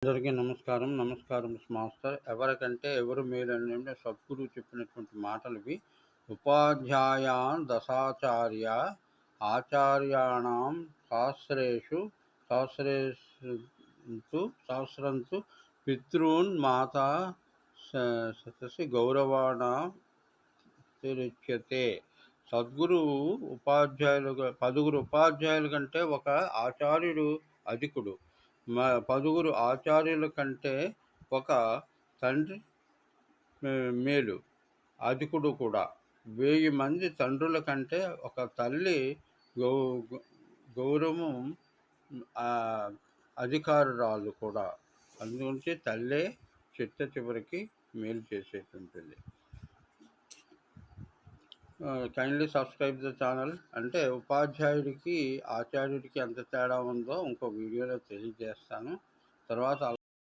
అందరికీ నమస్కారం. నమస్కారం మాస్టర్. ఎవరికంటే ఎవరు మేలంటే సద్గురువు చెప్పినటువంటి మాటలివి. ఉపాధ్యాయాన్ దశాచార్య ఆచార్యాణం సహస్రంతు పితॄన్ మాతా సతసి గౌరవాణా తిరుచ్యతే. సద్గురువు పదుగురు ఉపాధ్యాయుల కంటే ఒక ఆచార్యుడు అధికుడు. పదుగురు ఆచార్యుల కంటే ఒక తండ్రి మేలు, అధికుడు కూడా. 1000 మంది తండ్రుల కంటే ఒక తల్లి గౌరవం అధికారురాలు కూడా. అందుగురించి తల్లే చివరికి మేలు చేసేటుంటుంది. Kindly subscribe the channel. అంటే ఉపాధ్యాయుడికి ఆచార్యుడికి ఎంత తేడా ఉందో ఇంకో వీడియోలో తెలియజేస్తాను. తర్వాత